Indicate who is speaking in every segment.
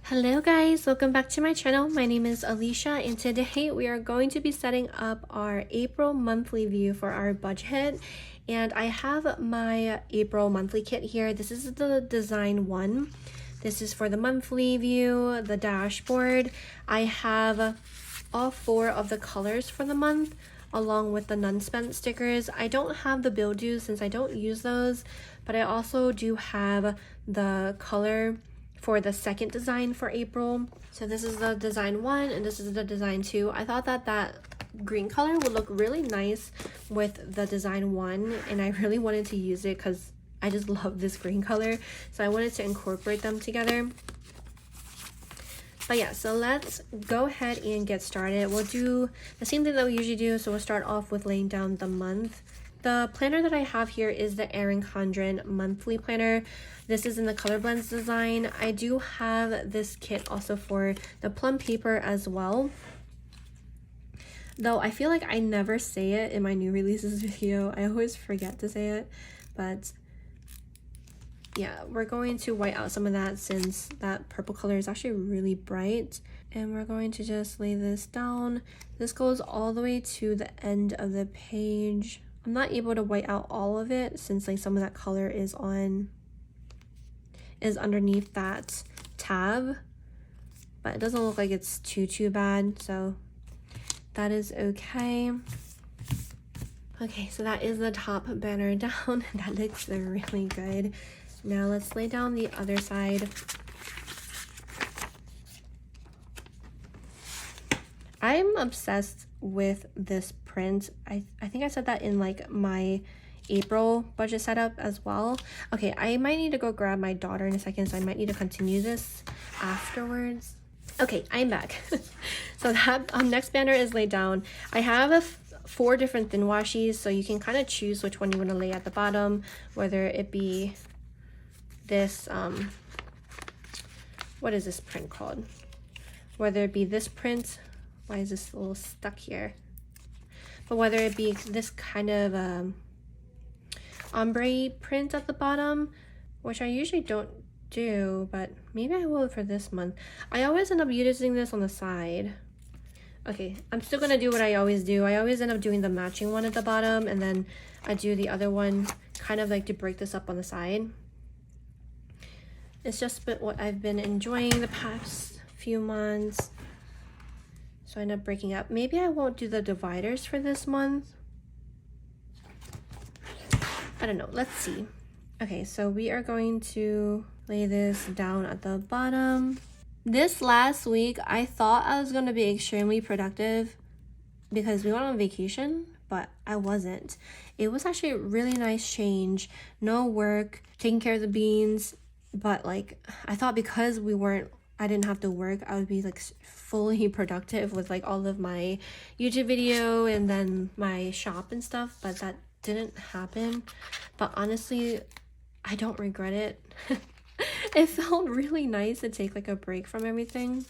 Speaker 1: Hello guys, welcome back to my channel. My name is Alicia and today we are going to be setting up our April monthly view for our budget. And I have my April monthly kit here. This is the design one. This is for the monthly view, the dashboard. I have all 4 of the colors for the month along with the none spent stickers. I don't have the bill due since I don't use those, but I also do have the color for the second design for April. So this is the design 1 and this is the design 2. I thought that green color would look really nice with the design 1 and I really wanted to use it because I just love this green color, so I wanted to incorporate them together. But yeah, so let's go ahead and get started. We'll do the same thing that we usually do. So we'll start off with laying down the month. The planner that I have here is the Erin Condren monthly planner. This is in the color blends design. I do have this kit also for the plum paper as well, though I feel like I never say it in my new releases video. I always forget to say it, but yeah, we're going to white out some of that since that purple color is actually really bright. And we're going to just lay this down. This goes all the way to the end of the page. I'm not able to white out all of it since like some of that color is underneath that tab, but it doesn't look like it's too bad, so that is okay. Okay, so that is the top banner down. That looks really good. Now let's lay down the other side. I'm obsessed with this print. I think I said that in like my April budget setup as well. Okay, I might need to go grab my daughter in a second, so I might need to continue this afterwards. Okay, I'm back. So that next banner is laid down. I have 4 different thin washies, so you can kind of choose which one you want to lay at the bottom, whether it be this what is this print called, whether it be this print, why is this a little stuck here, but whether it be this kind of ombre print at the bottom, which I usually don't do, but maybe I will for this month. I always end up using this on the side. Okay, I'm still gonna do what I always do. I always end up doing the matching one at the bottom, and then I do the other one kind of like to break this up on the side. It's just what I've been enjoying the past few months, so I end up breaking up. Maybe I won't do the dividers for this month. I don't know, let's see. Okay, so we are going to lay this down at the bottom. This last week, I thought I was gonna be extremely productive because we went on vacation, but I wasn't. It was actually a really nice change. No work, taking care of the beans, but like I thought because I didn't have to work, I would be like fully productive with like all of my YouTube video and then my shop and stuff, but that didn't happen. But honestly, I don't regret it. It felt really nice to take like a break from everything.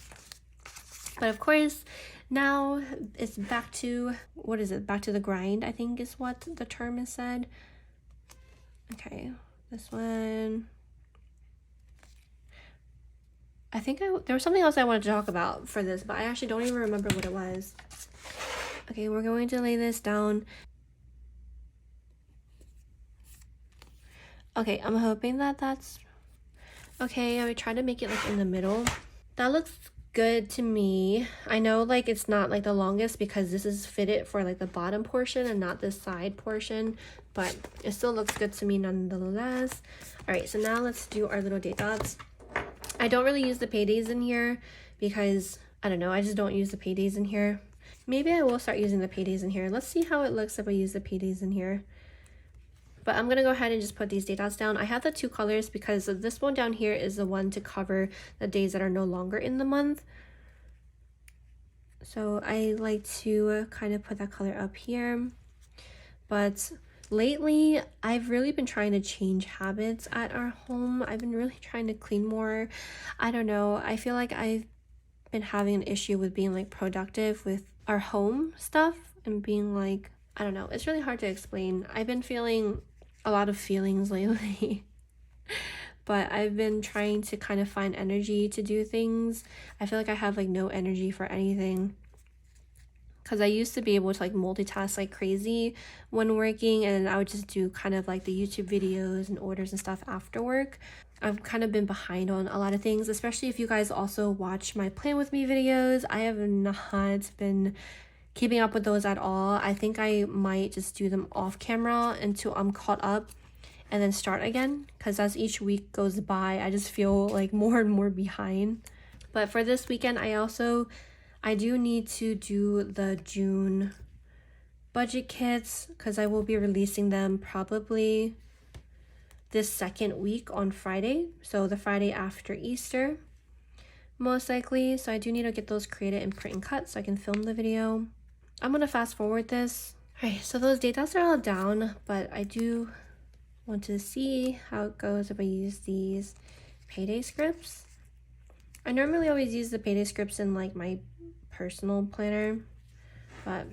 Speaker 1: But of course, now it's back to, what is it? Back to the grind, I think is what the term is said. Okay, this one. I think there was something else I wanted to talk about for this, but I actually don't even remember what it was. Okay, we're going to lay this down. Okay, I'm hoping that's okay. I would try to make it like in the middle. That looks good to me. I know like it's not like the longest because this is fitted for like the bottom portion and not the side portion, but it still looks good to me nonetheless. All right, so now let's do our little date dots. I don't really use the paydays in here because I don't know, I just don't use the paydays in here. Maybe I will start using the paydays in here. Let's see how it looks if I use the paydays in here. But I'm gonna go ahead and just put these date dots down. I have the 2 colors because this one down here is the one to cover the days that are no longer in the month. So I like to kind of put that color up here. But lately, I've really been trying to change habits at our home. I've been really trying to clean more. I don't know. I feel like I've been having an issue with being like productive with our home stuff and being like, I don't know. It's really hard to explain. I've been feeling a lot of feelings lately. but I've been trying to kind of find energy to do things. I feel like I have like no energy for anything. Because I used to be able to like multitask like crazy when working, and I would just do kind of like the YouTube videos and orders and stuff after work. I've kind of been behind on a lot of things, especially if you guys also watch my plan with me videos. I have not been keeping up with those at all. I think I might just do them off camera until I'm caught up and then start again, because as each week goes by, I just feel like more and more behind. But for this weekend, I do need to do the June budget kits, because I will be releasing them probably this second week on Friday. So the Friday after Easter, most likely. So I do need to get those created and print and cut so I can film the video. I'm going to fast forward this. Alright, so those datas are all down, but I do want to see how it goes if I use these payday scripts. I normally always use the payday scripts in like my personal planner, but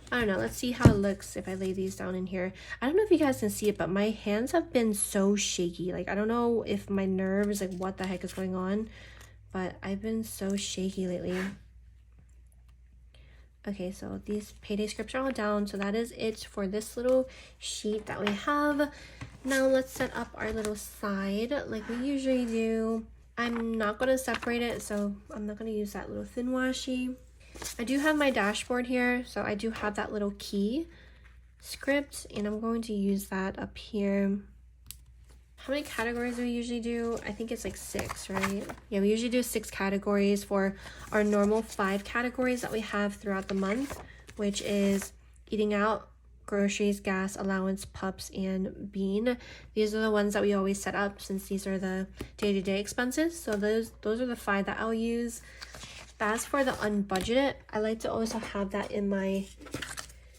Speaker 1: I don't know. Let's see how it looks if I lay these down in here. I don't know if you guys can see it, but my hands have been so shaky. Like, I don't know if my nerves, like what the heck is going on, but I've been so shaky lately. Okay, so these payday scripts are all down, so that is it for this little sheet that we have. Now let's set up our little side like we usually do. I'm not going to separate it, so I'm not going to use that little thin washi. I do have my dashboard here, so I do have that little key script, and I'm going to use that up here. How many categories do we usually do? I think it's like 6, right? Yeah, we usually do 6 categories for our normal 5 categories that we have throughout the month, which is eating out, groceries, gas, allowance, pups, and bean. These are the ones that we always set up since these are the day-to-day expenses. So those are the 5 that I'll use. As for the unbudgeted, I like to also have that in my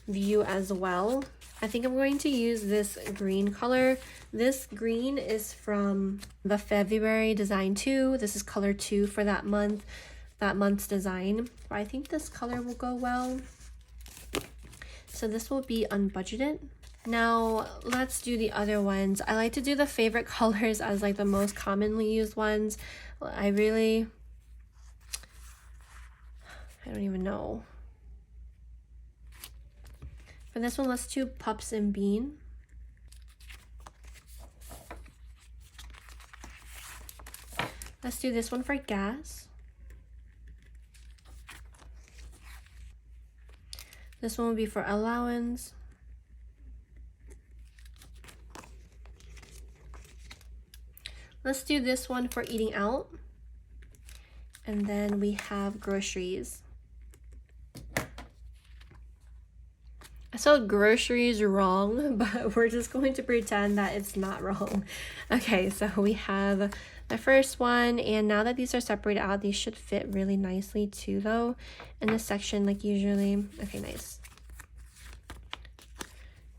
Speaker 1: view as well. I think I'm going to use this green color. This green is from the February design 2. This is color 2 for that month's design. But I think this color will go well. So this will be unbudgeted. Now let's do the other ones. I like to do the favorite colors as like the most commonly used ones. I don't even know. For this one, let's do pups and bean. Let's do this one for gas. This one will be for allowance. Let's do this one for eating out. And then we have groceries. I spelled groceries wrong, but we're just going to pretend that it's not wrong. Okay, so we have the first one, and now that these are separated out, these should fit really nicely too, though, in this section, like usually. Okay, nice.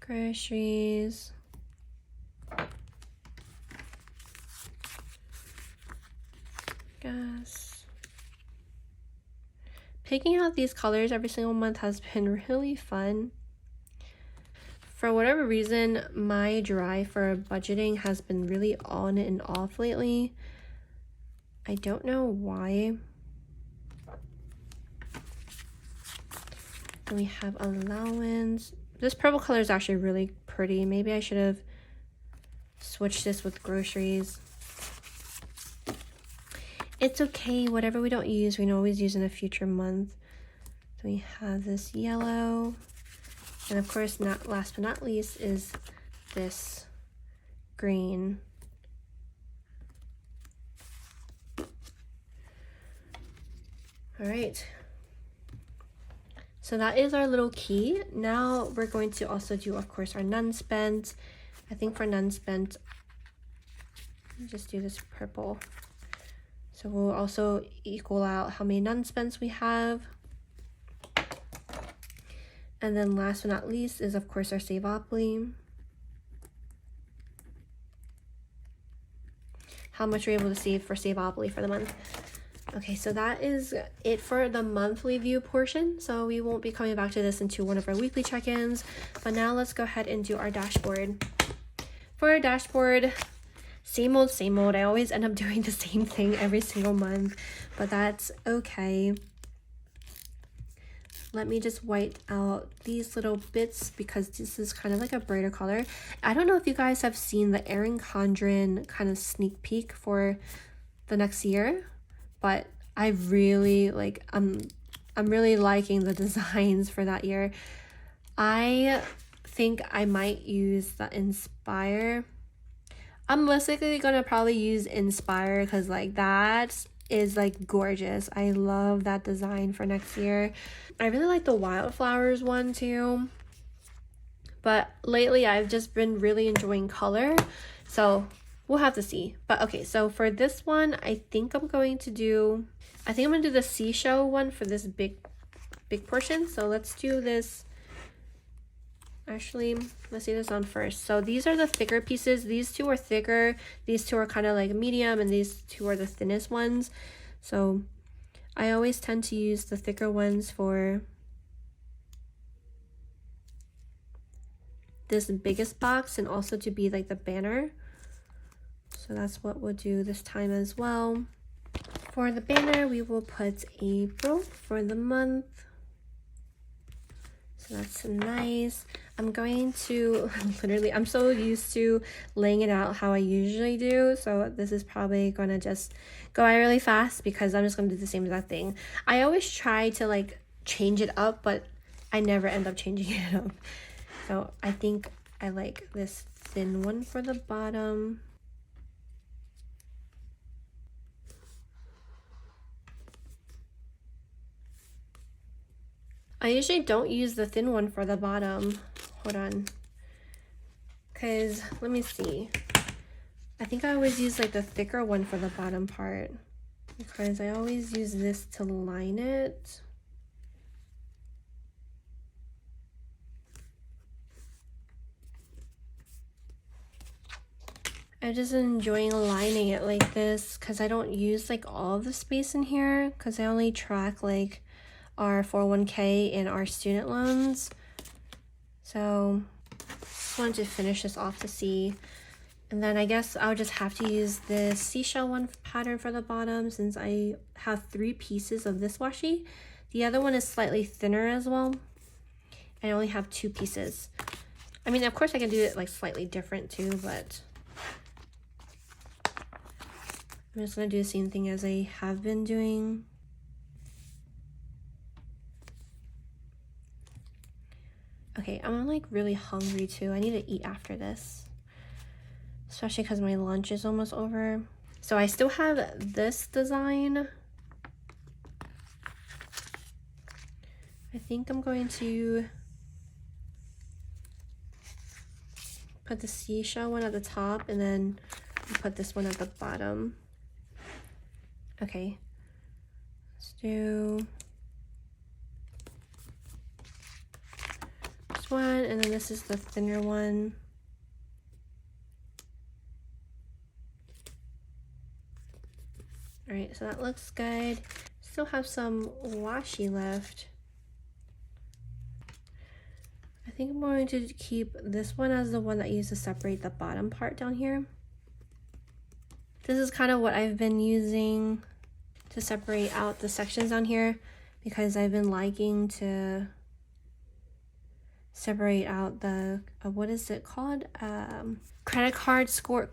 Speaker 1: Groceries. Gas. Picking out these colors every single month has been really fun. For whatever reason, my drive for budgeting has been really on and off lately. I don't know why. And we have allowance. This purple color is actually really pretty. Maybe I should have switched this with groceries. It's okay, whatever we don't use, we can always use in a future month. So we have this yellow. And of course, not last but not least, is this green. All right. So that is our little key. Now we're going to also do, of course, our none spent. I think for none spent, just do this purple. So we'll also equal out how many none spents we have. And then last but not least is, of course, our Savopoly. How much we're able to save for Savopoly for the month. Okay, so that is it for the monthly view portion. So we won't be coming back to this into one of our weekly check-ins. But now let's go ahead and do our dashboard. For our dashboard, Same old, same old. I always end up doing the same thing every single month, but that's okay. Let me just white out these little bits because this is kind of like a brighter color. I don't know if you guys have seen the Erin Condren kind of sneak peek for the next year, but I really like, I'm really liking the designs for that year. I think I might use the Inspire. I'm basically gonna probably use Inspire because like that is like gorgeous. I love that design for next year. I really like the wildflowers one too, but lately I've just been really enjoying color, so we'll have to see. But okay, so for this one, I think I'm gonna do the seashell one for this big portion. So let's do this. Actually, let's see this on first. So these are the thicker pieces. These two are thicker. These two are kind of like medium, and these two are the thinnest ones. So I always tend to use the thicker ones for this biggest box and also to be like the banner. So that's what we'll do this time as well. For the banner, we will put April for the month. So that's nice. I'm going to literally, I'm so used to laying it out how I usually do. So this is probably gonna just go out really fast because I'm just gonna do the same exact thing. I always try to like change it up, but I never end up changing it up. So I think I like this thin one for the bottom. I usually don't use the thin one for the bottom. Hold on. Because, let me see. I think I always use like the thicker one for the bottom part. Because I always use this to line it. I'm just enjoying lining it like this because I don't use like all of the space in here because I only track like our 401k and our student loans. So just wanted to finish this off to see. And then I guess I'll just have to use this seashell one pattern for the bottom since I have 3 pieces of this washi. The other one is slightly thinner as well. I only have 2 pieces. I mean, of course I can do it like slightly different too, but I'm just gonna do the same thing as I have been doing. Okay, I'm like really hungry too. I need to eat after this, especially because my lunch is almost over. So I still have this design. I think I'm going to put the seashell one at the top and then put this one at the bottom. Okay, let's do this one, and then this is the thinner one. All right, so that looks good. Still have some washi left. I think I'm going to keep this one as the one that I use to separate the bottom part down here. This is kind of what I've been using to separate out the sections on here because I've been liking to separate out the what is it called, credit score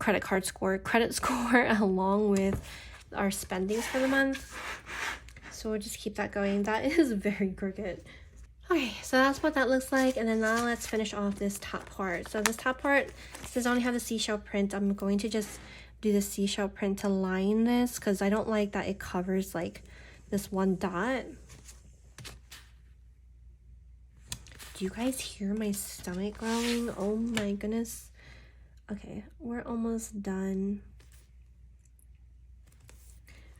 Speaker 1: along with our spendings for the month. So we'll just keep that going. That is very crooked. Okay, so that's what that looks like, and then now let's finish off this top part. So this top part, since I only have the seashell print, I'm going to just do the seashell print to line this because I don't like that it covers like this one dot. Do you guys hear my stomach growling? Oh my goodness. Okay, we're almost done.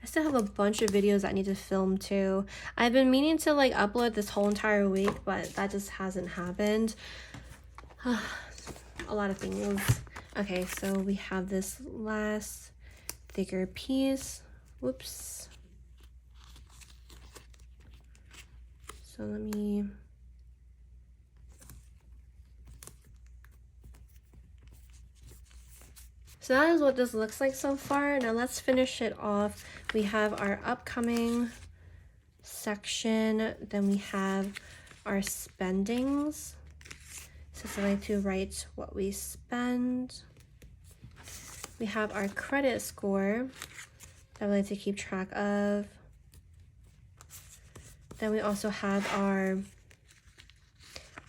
Speaker 1: I still have a bunch of videos I need to film too. I've been meaning to like upload this whole entire week, but that just hasn't happened. A lot of things. Okay, so we have this last thicker piece. Whoops. So let me... So that is what this looks like so far. Now let's finish it off. We have our upcoming section, then we have our spendings. So I like to write what we spend. We have our credit score that we like to keep track of. Then we also have our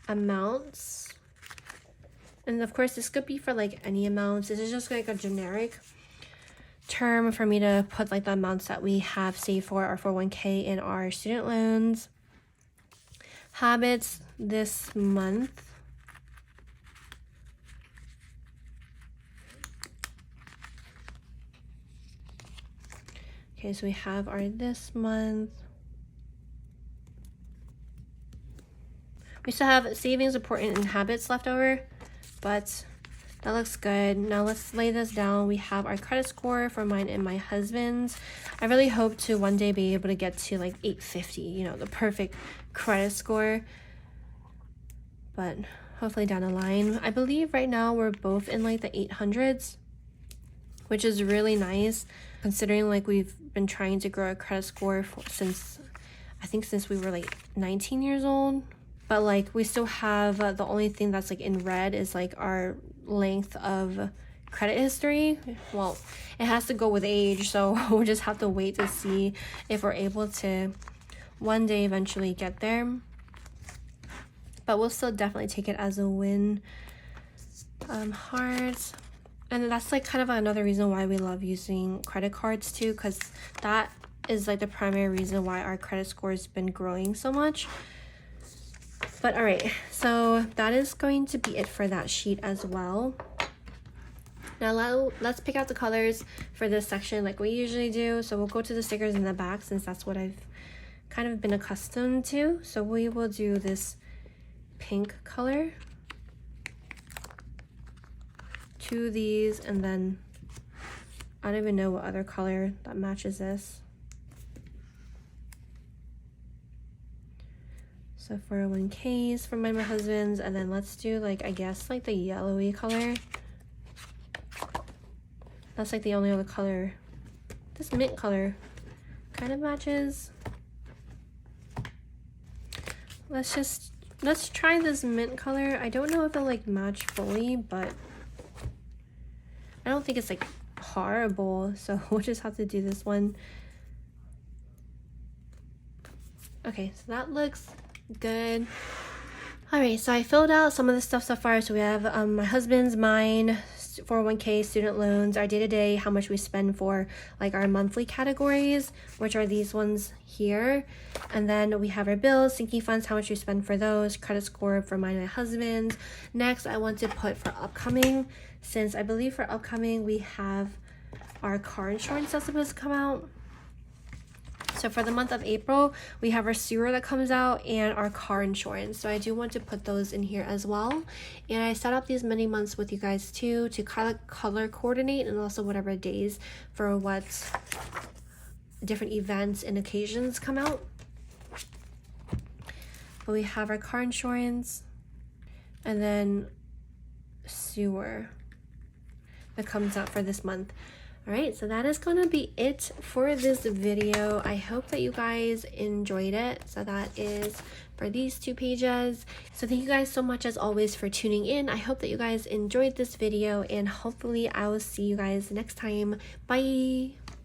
Speaker 1: amounts. And of course, this could be for like any amounts. This is just like a generic term for me to put like the amounts that we have saved for our 401k and our student loans. Habits this month. Okay, so we have our this month. We still have savings, important, and habits left over, but that looks good. Now let's lay this down. We have our credit score for mine and my husband's. I really hope to one day be able to get to like 850, you know, the perfect credit score. But hopefully down the line. I believe right now we're both in like the 800s, which is really nice considering like we've been trying to grow our credit score since we were like 19 years old. But like we still have the only thing that's like in red is like our length of credit history. Well, it has to go with age, so we'll just have to wait to see if we're able to one day eventually get there. But we'll still definitely take it as a win. Hearts. And that's like kind of another reason why we love using credit cards too, because that is like the primary reason why our credit score has been growing so much. But all right, so that is going to be it for that sheet as well. Now let's pick out the colors for this section like we usually do. So we'll go to the stickers in the back since that's what I've kind of been accustomed to. So we will do this pink color, two of these, and then I don't even know what other color that matches this. So 401ks for my husband's, and then let's do like, I guess like the yellowy color. That's like the only other color. This mint color kind of matches. Let's try this mint color. I don't know if it'll like match fully, but I don't think it's like horrible, so we'll just have to do this one. Okay, so that looks good. All right, so I filled out some of the stuff so far. So we have my husband's, mine, 401k, student loans, our day-to-day, how much we spend for like our monthly categories, which are these ones here. And then we have our bills, sinking funds, how much we spend for those, credit score for mine and my husband's. Next, I want to put for upcoming, since I believe for upcoming we have our car insurance that's supposed to come out. So for the month of April, we have our sewer that comes out and our car insurance. So I do want to put those in here as well. And I set up these many months with you guys too to color coordinate, and also whatever days for what different events and occasions come out. But we have our car insurance and then sewer that comes out for this month. All right, so that is gonna be it for this video. I hope that you guys enjoyed it. So that is for these two pages. So thank you guys so much as always for tuning in. I hope that you guys enjoyed this video, and hopefully I will see you guys next time. Bye.